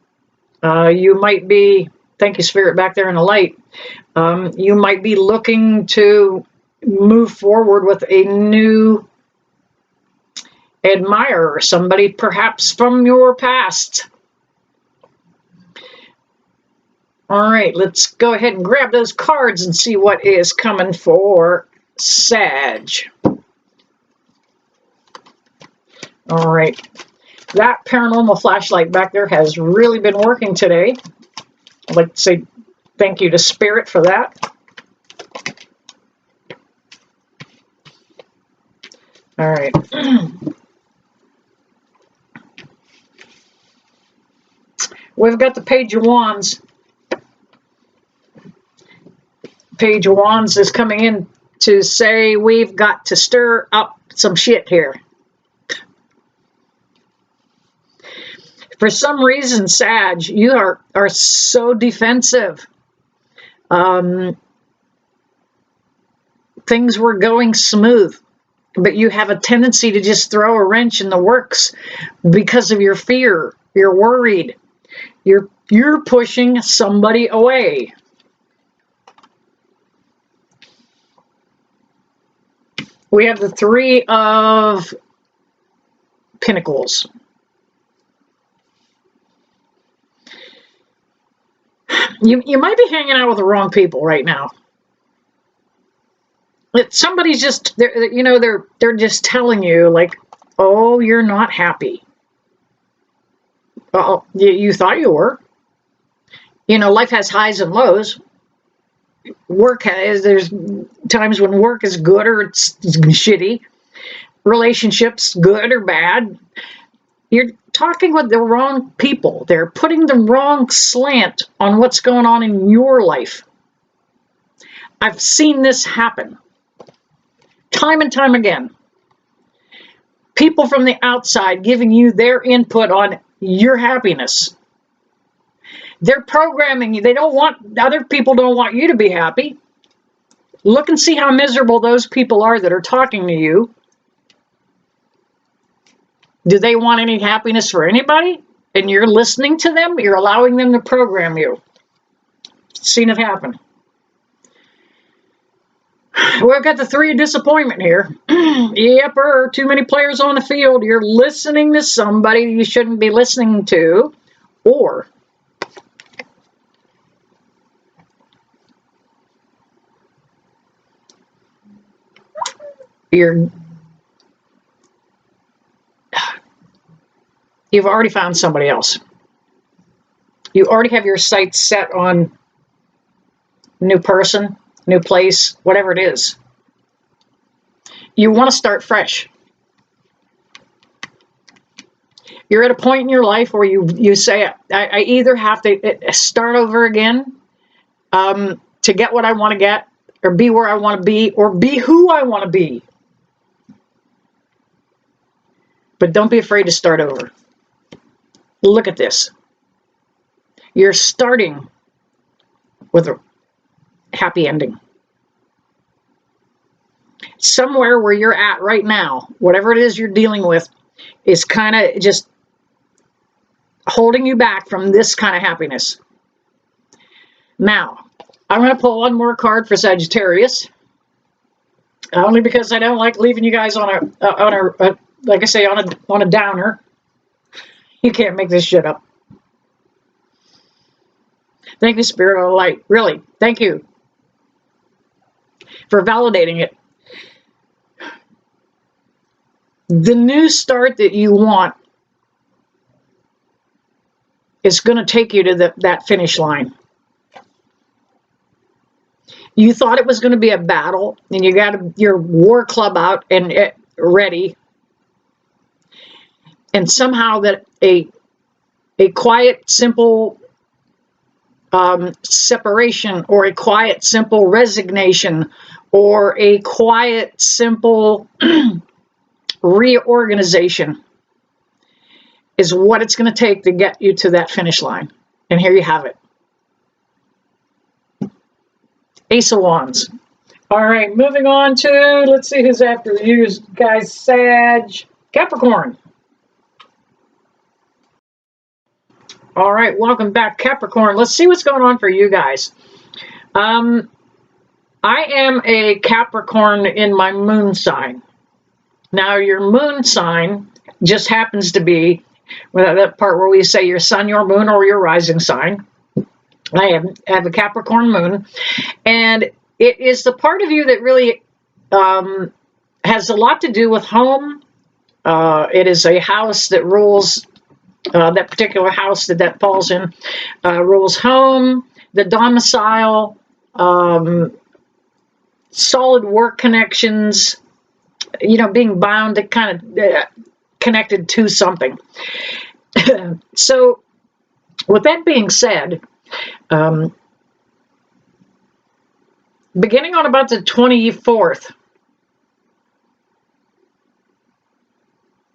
You might be, thank you, Spirit, back there in the light. You might be looking to move forward with a new admirer, somebody perhaps from your past. All right, let's go ahead and grab those cards and see what is coming for Sag. All right, that paranormal flashlight back there has really been working today. I'd like to say thank you to Spirit for that. All right. We've got the Page of Wands. Page of Wands is coming in to say we've got to stir up some shit here. For some reason, Sag, you are so defensive. Things were going smooth, but you have a tendency to just throw a wrench in the works because of your fear. You're worried. You're pushing somebody away. We have the Three of Pentacles. You might be hanging out with the wrong people right now. Somebody's just, they're just telling you, like, oh, you're not happy. Oh, you thought you were. Life has highs and lows. There's times when work is good or it's shitty. Relationships, good or bad. You're talking with the wrong people. They're putting the wrong slant on what's going on in your life. I've seen this happen time and time again. People from the outside giving you their input on your happiness. They're programming you. Other people don't want you to be happy. Look and see how miserable those people are that are talking to you. Do they want any happiness for anybody? And you're listening to them? You're allowing them to program you. Seen it happen. We've got the 3 of disappointment here. Yep, too many players on the field. You're listening to somebody you shouldn't be listening to, or you've already found somebody else. You already have your sights set on new person, new place, whatever it is. You want to start fresh. You're at a point in your life where you say, I either have to start over again to get what I want to get, or be where I want to be, or be who I want to be. But don't be afraid to start over. Look at this. You're starting with a happy ending. Somewhere where you're at right now, whatever it is you're dealing with, is kind of just holding you back from this kind of happiness. Now, I'm going to pull one more card for Sagittarius, only because I don't like leaving you guys on a like I say, on a downer. You can't make this shit up. Thank you, Spirit of the Light. Really, thank you for validating it. The new start that you want is going to take you to that finish line. You thought it was going to be a battle, and you got your war club out and ready, and somehow that a quiet, simple separation, or a quiet, simple resignation, or a quiet, simple reorganization is what it's going to take to get you to that finish line. And here you have it. Ace of Wands. All right, moving on to, let's see who's after you guys. Capricorn. All right, welcome back, Capricorn. Let's see what's going on for you guys. I am a Capricorn in my moon sign. Now, your moon sign just happens to be that part where we say your sun, your moon, or your rising sign. I have a Capricorn moon, and it is the part of you that really has a lot to do with home. It is a house that rules, that particular house that falls in, rules home, the domicile, solid work connections, being bound to kind of connected to something. So with that being said, beginning on about the 24th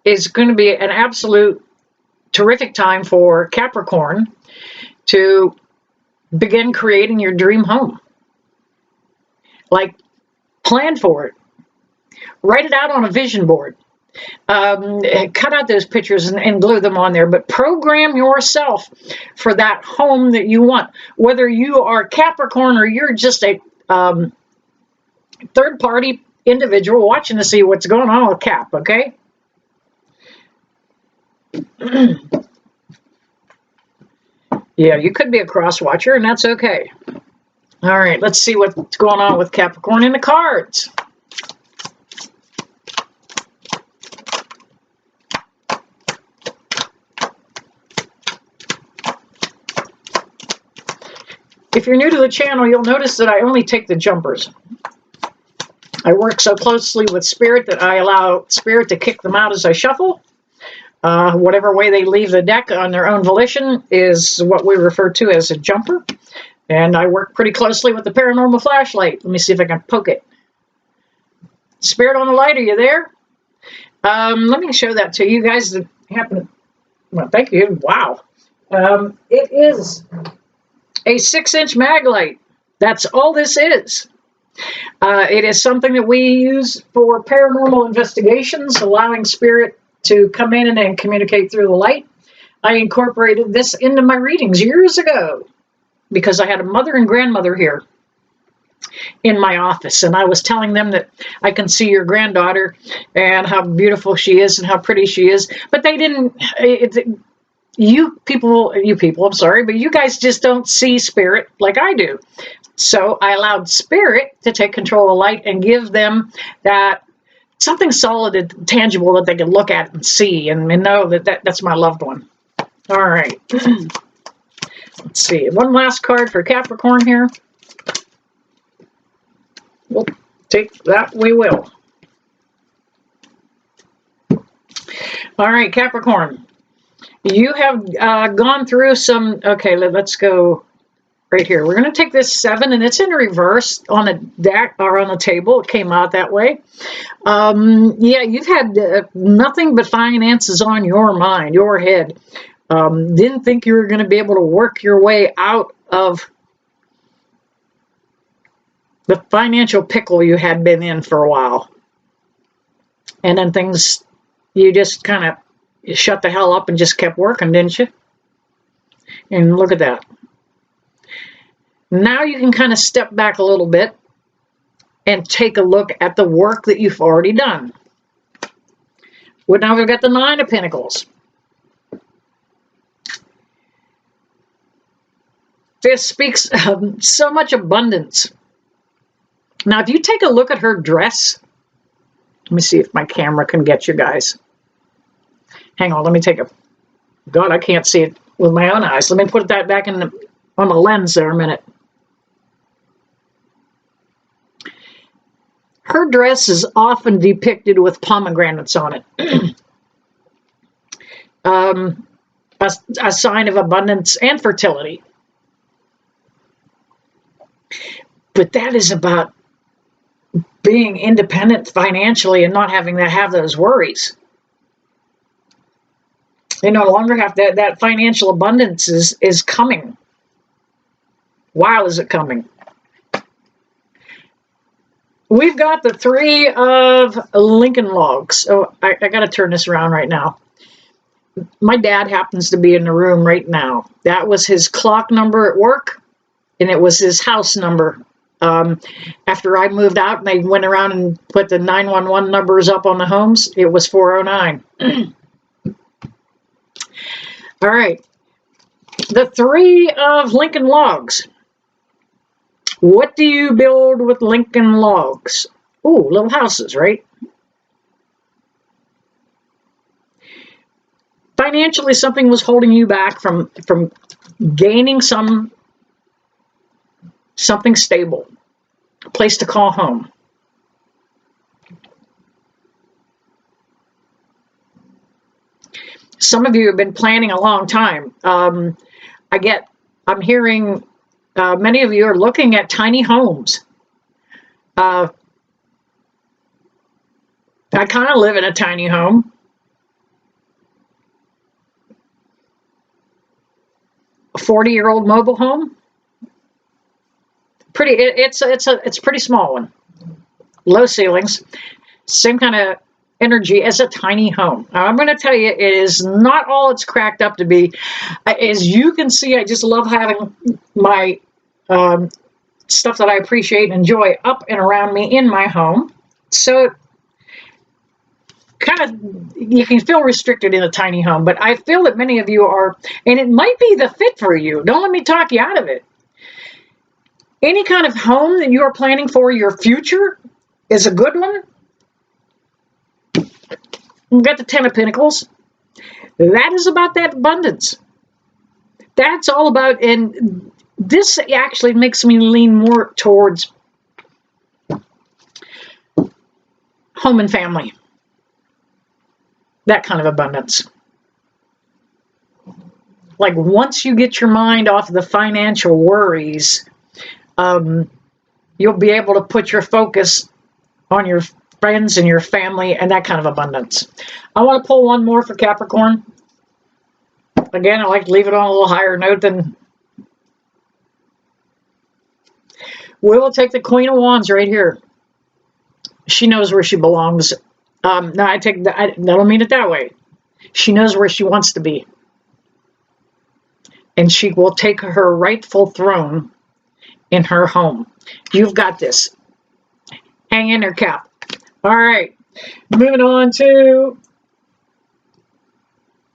is going to be an absolute terrific time for Capricorn to begin creating your dream home. Like, plan for it. Write it out on a vision board. Cut out those pictures and glue them on there, but program yourself for that home that you want. Whether you are Capricorn or you're just a third-party individual watching to see what's going on with Cap, okay? Yeah, you could be a cross-watcher, and that's okay. All right, let's see what's going on with Capricorn in the cards. If you're new to the channel, you'll notice that I only take the jumpers. I work so closely with Spirit that I allow Spirit to kick them out as I shuffle. Whatever way they leave the deck on their own volition is what we refer to as a jumper. And I work pretty closely with the paranormal flashlight. Let me see if I can poke it. Spirit on the light, are you there? Let me show that to you guys that happen to, well, thank you. Wow. It is a 6-inch mag light. That's all this is. It is something that we use for paranormal investigations, allowing spirit to come in and communicate through the light. I incorporated this into my readings years ago because I had a mother and grandmother here in my office, and I was telling them that I can see your granddaughter and how beautiful she is and how pretty she is, but they didn't, you people, I'm sorry, but you guys just don't see spirit like I do. So I allowed spirit to take control of light and give them that something solid and tangible that they can look at and see and know that's my loved one. All right. Let's see. One last card for Capricorn here. We'll take that. We will. All right, Capricorn. You have gone through some... Okay, let's go right here. We're going to take this 7, and it's in reverse on the deck or on the table. It came out that way. Yeah, you've had nothing but finances on your mind, your head. Didn't think you were going to be able to work your way out of the financial pickle you had been in for a while. And then things, you just kind of shut the hell up and just kept working, didn't you? And look at that. Now you can kind of step back a little bit and take a look at the work that you've already done. Well, now we've got the 9 of Pentacles. This speaks so much abundance. Now, if you take a look at her dress, let me see if my camera can get you guys. Hang on, let me take a... God, I can't see it with my own eyes. Let me put that back on the lens there a minute. Her dress is often depicted with pomegranates on it. A sign of abundance and fertility. But that is about being independent financially and not having to have those worries. They no longer have that financial abundance is coming. Wow, is it coming? We've got the 3 of Lincoln Logs. Oh, I got to turn this around right now. My dad happens to be in the room right now. That was his clock number at work, and it was his house number. After I moved out and they went around and put the 911 numbers up on the homes, it was 409. All right. The 3 of Lincoln Logs. What do you build with Lincoln Logs? Ooh, little houses, right? Financially, something was holding you back from gaining something stable, a place to call home. Some of you have been planning a long time. I'm hearing many of you are looking at tiny homes. I kind of live in a tiny home. A 40-year-old mobile home. It's a pretty small one. Low ceilings. Same kind of energy as a tiny home. Now, I'm going to tell you, it is not all it's cracked up to be. As you can see, I just love having my stuff that I appreciate and enjoy up and around me in my home. So kind of, you can feel restricted in a tiny home, but I feel that many of you are, and it might be the fit for you. Don't let me talk you out of it. Any kind of home that you are planning for your future is a good one. We've got the 10 of Pentacles. That is about that abundance. That's all about, and this actually makes me lean more towards home and family. That kind of abundance. Like once you get your mind off of the financial worries, you'll be able to put your focus on your friends and your family and that kind of abundance. I want to pull one more for Capricorn. Again, I like to leave it on a little higher note than... We will take the Queen of Wands right here. She knows where she belongs. No, I don't mean it that way. She knows where she wants to be. And she will take her rightful throne in her home. You've got this. Hang in there, Cap. All right. Moving on to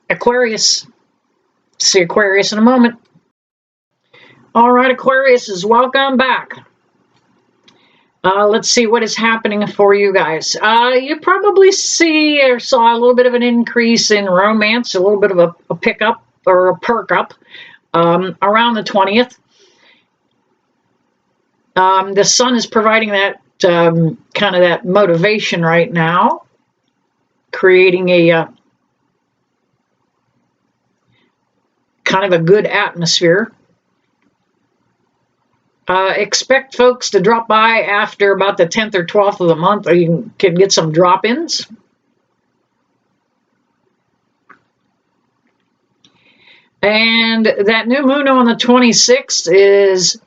Aquarius. See Aquarius in a moment. All right, Aquarius, welcome back. Let's see what is happening for you guys. You probably see or saw a little bit of an increase in romance, a little bit of a pickup or a perk up around the 20th. The sun is providing that kind of that motivation right now, creating a kind of a good atmosphere. Expect folks to drop by after about the 10th or 12th of the month, or you can get some drop-ins. And that new moon on the 26th is,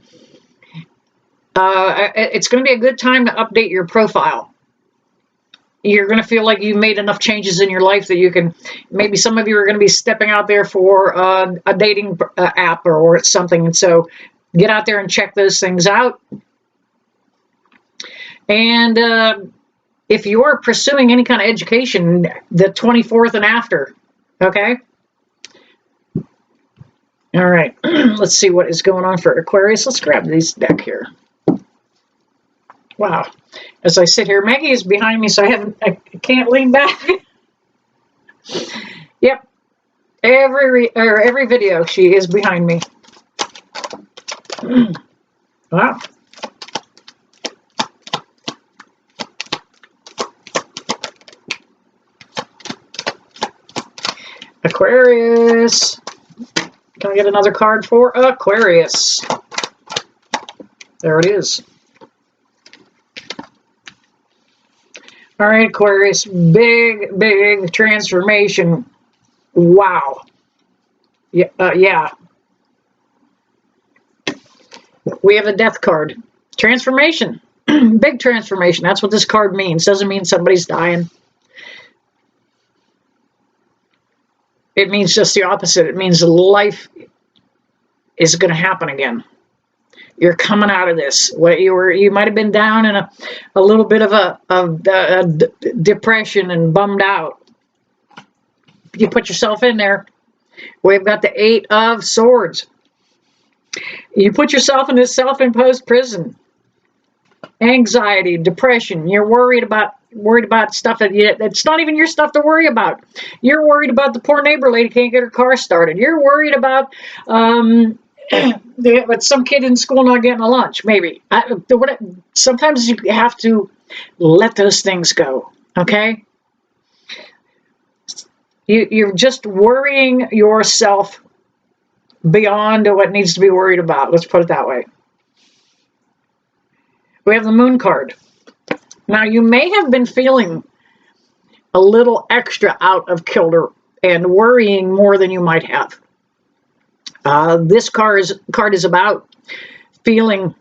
it's going to be a good time to update your profile. You're going to feel like you've made enough changes in your life that you can, maybe some of you are going to be stepping out there for a dating app or something. And so get out there and check those things out. And if you're pursuing any kind of education, the 24th and after, okay? All right, let's see what is going on for Aquarius. Let's grab these deck here. Wow. As I sit here, Maggie is behind me, so I can't lean back. Yep. Every video, she is behind me. Wow. Aquarius. Can I get another card for Aquarius? There it is. All right, Aquarius, big transformation. Wow. Yeah. We have a death card. Transformation. Big transformation. That's what this card means. Doesn't mean somebody's dying. It means just the opposite. It means life is going to happen again. You're coming out of this. You might have been down in a little bit of a depression and bummed out. You put yourself in there. We've got the 8 of Swords. You put yourself in this self-imposed prison. Anxiety, depression. You're worried about stuff that's not even your stuff to worry about. You're worried about the poor neighbor lady can't get her car started. You're worried about some kid in school not getting a lunch, maybe. Sometimes you have to let those things go, okay? You're just worrying yourself beyond what needs to be worried about. Let's put it that way. We have the Moon card. Now, you may have been feeling a little extra out of kilter and worrying more than you might have. This card is about feeling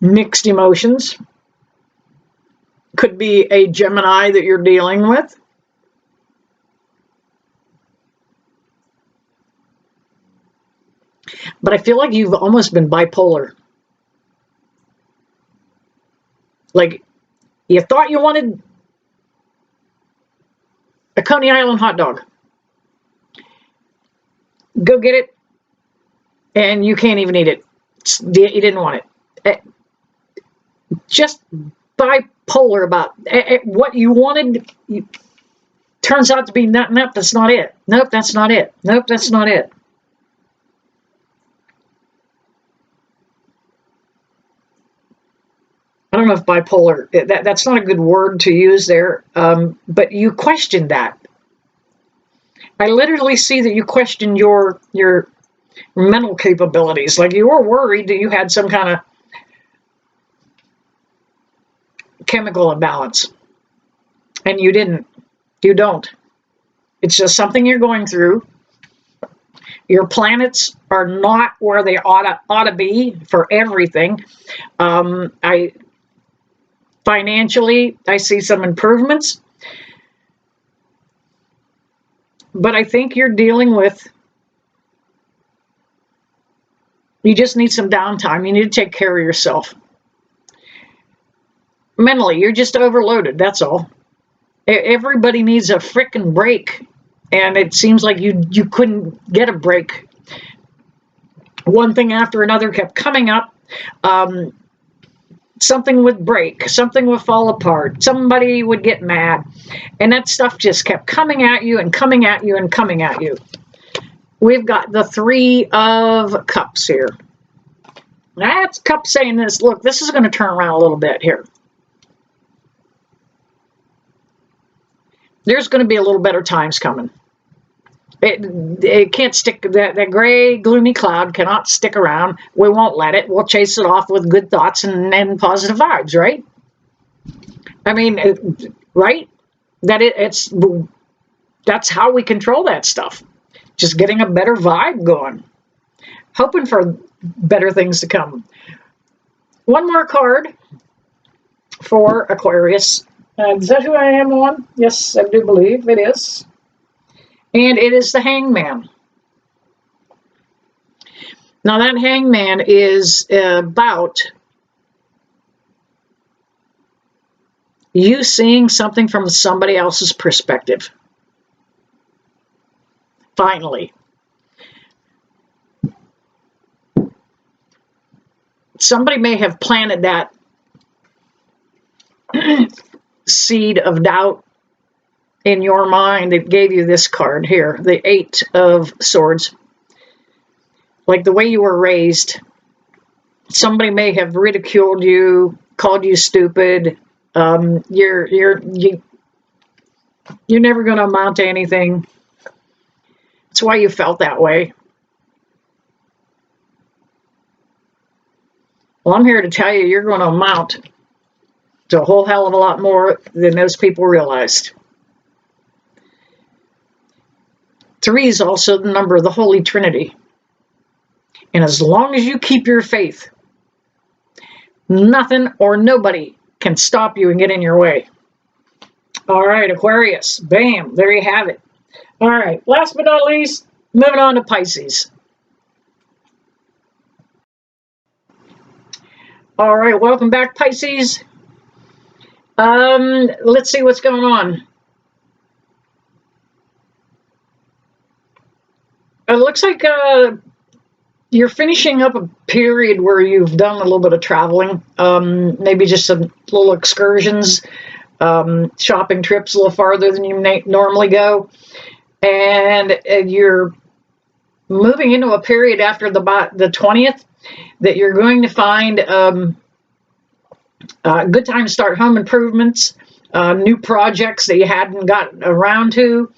mixed emotions. Could be a Gemini that you're dealing with. But I feel like you've almost been bipolar. Like, you thought you wanted a Coney Island hot dog. Go get it, and you can't even eat it. You didn't want it. Just bipolar about what you wanted. Turns out to be nope, that's not it. Nope, that's not it. Nope, that's not it. I don't know if bipolar, that's not a good word to use there, but you questioned that. I literally see that you question your mental capabilities. Like you were worried that you had some kind of chemical imbalance. And you didn't. You don't. It's just something you're going through. Your planets are not where they ought to be for everything. I financially, I see some improvements, but I think you're dealing with. You just need some downtime. You need to take care of yourself. Mentally, you're just overloaded. That's all. Everybody needs a frickin' break, and it seems like you couldn't get a break. One thing after another kept coming up. Something would break, something would fall apart, somebody would get mad, and that stuff just kept coming at you and coming at you and coming at you. We've got the Three of Cups here. That's Cup saying this. Look, this is going to turn around a little bit here. There's going to be a little better times coming. It can't stick. That gray, gloomy cloud cannot stick around. We won't let it. We'll chase it off with good thoughts and positive vibes, right? I mean, right? That's how we control that stuff. Just getting a better vibe going. Hoping for better things to come. One more card for Aquarius. Is that who I am on? Yes, I do believe it is. And it is the Hangman. Now that Hangman is about you seeing something from somebody else's perspective. Finally. Somebody may have planted that seed of doubt in your mind that gave you this card here, the Eight of Swords. Like the way you were raised, somebody may have ridiculed you, called you stupid. You're never going to amount to anything. That's why you felt that way. Well, I'm here to tell you, you're going to amount to a whole hell of a lot more than those people realized. 3 is also the number of the Holy Trinity. And as long as you keep your faith, nothing or nobody can stop you and get in your way. All right, Aquarius. Bam. There you have it. All right. Last but not least, moving on to Pisces. All right. Welcome back, Pisces. Let's see what's going on. It looks like you're finishing up a period where you've done a little bit of traveling, maybe just some little excursions, shopping trips a little farther than you normally go. And you're moving into a period after the 20th that you're going to find a good time to start home improvements, new projects that you hadn't gotten around to.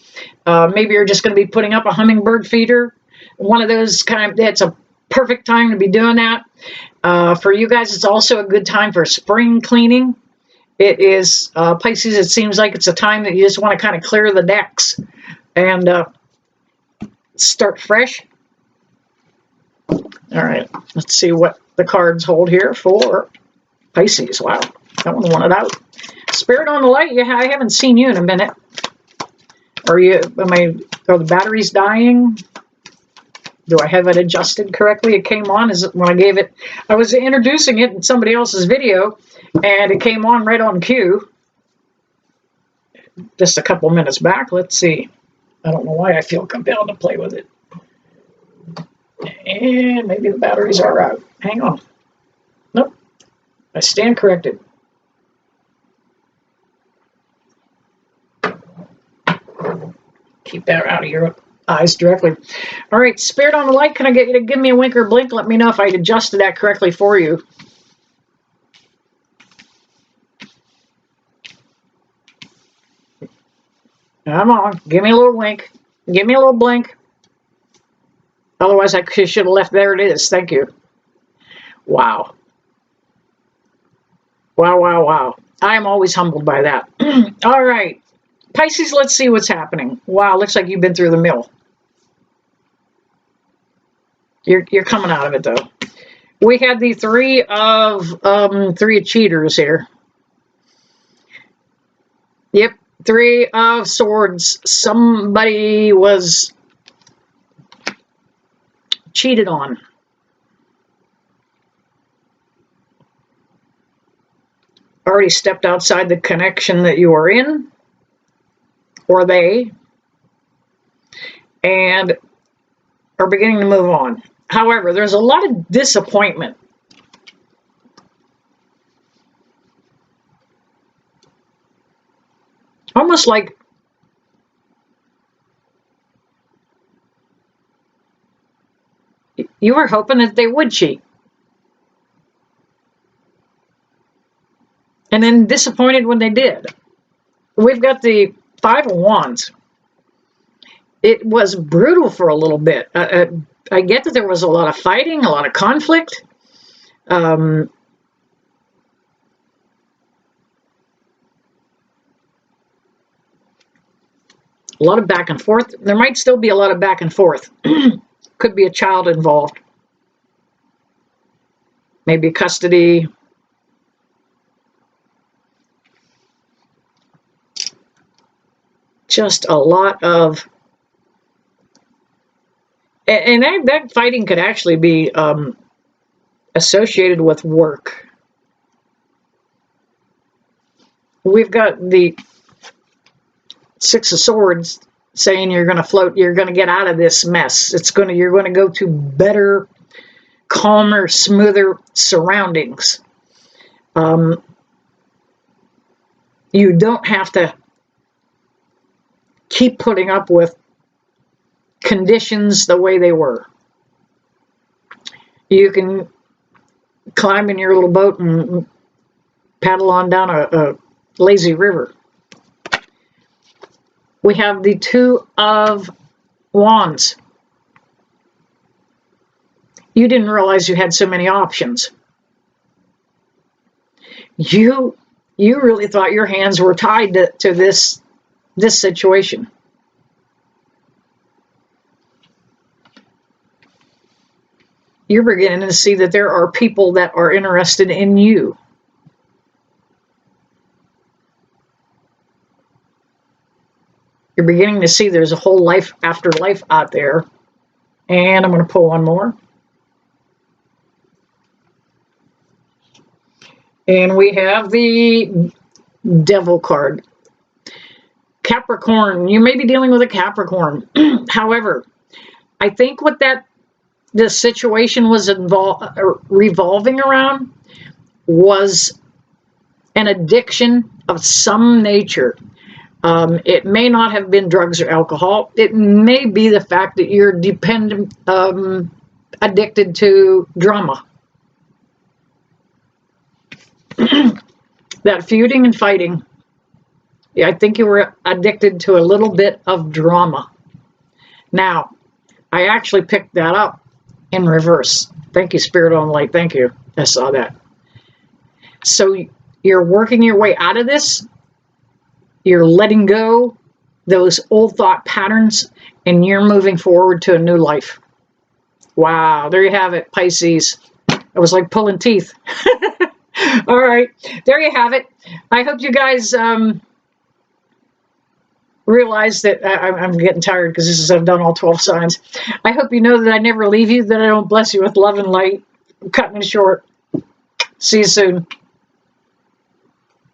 Maybe you're just going to be putting up a hummingbird feeder. One of those it's a perfect time to be doing that. For you guys, it's also a good time for spring cleaning. It is, Pisces, it seems like it's a time that you just want to kind of clear the decks and start fresh. All right, let's see what the cards hold here for Pisces. Wow, that one won it out. Spirit on the light, yeah, I haven't seen you in a minute. Are the batteries dying? Do I have it adjusted correctly? It came on when I gave it. I was introducing it in somebody else's video, and it came on right on cue. Just a couple minutes back. Let's see. I don't know why I feel compelled to play with it. And maybe the batteries are out. Hang on. Nope. I stand corrected. Keep that out of your eyes directly. All right, Spirit on the light, can I get you to give me a wink or blink? Let me know if I adjusted that correctly for you. Come on, give me a little wink. Give me a little blink. Otherwise, I should have left. There it is. Thank you. Wow. Wow, wow, wow. I am always humbled by that. All right. Pisces, let's see what's happening. Wow, looks like you've been through the mill. You're coming out of it, though. We had the three of cheaters here. Yep, three of swords. Somebody was cheated on. Already stepped outside the connection that you were in, or they, and are beginning to move on. However, there's a lot of disappointment. Almost like you were hoping that they would cheat. And then disappointed when they did. We've got the Five of Wands. It was brutal for a little bit. I get that there was a lot of fighting, a lot of conflict. A lot of back and forth. There might still be a lot of back and forth. Could be a child involved. Maybe custody. Just a lot of, and that fighting could actually be associated with work. We've got the Six of Swords saying you're going to float, you're going to get out of this mess. You're going to go to better, calmer, smoother surroundings. You don't have to keep putting up with conditions the way they were. You can climb in your little boat and paddle on down a lazy river. We have the Two of Wands. You didn't realize you had so many options. You really thought your hands were tied to this situation. You're beginning to see that there are people that are interested in you. You're beginning to see there's a whole life after life out there. And I'm going to pull one more. And we have the Devil card. Capricorn, you may be dealing with a Capricorn. However, I think what this situation was revolving around was an addiction of some nature. It may not have been drugs or alcohol. It may be the fact that you're addicted to drama. That feuding and fighting. I think you were addicted to a little bit of drama. Now, I actually picked that up in reverse. Thank you, Spirit on Light. Thank you. I saw that. So you're working your way out of this. You're letting go those old thought patterns, and you're moving forward to a new life. Wow, there you have it, Pisces. It was like pulling teeth. All right, there you have it. I hope you guys realize that I'm getting tired because I've done all 12 signs. I hope you know that I never leave you, that I don't bless you with love and light. I'm cutting it short. See you soon.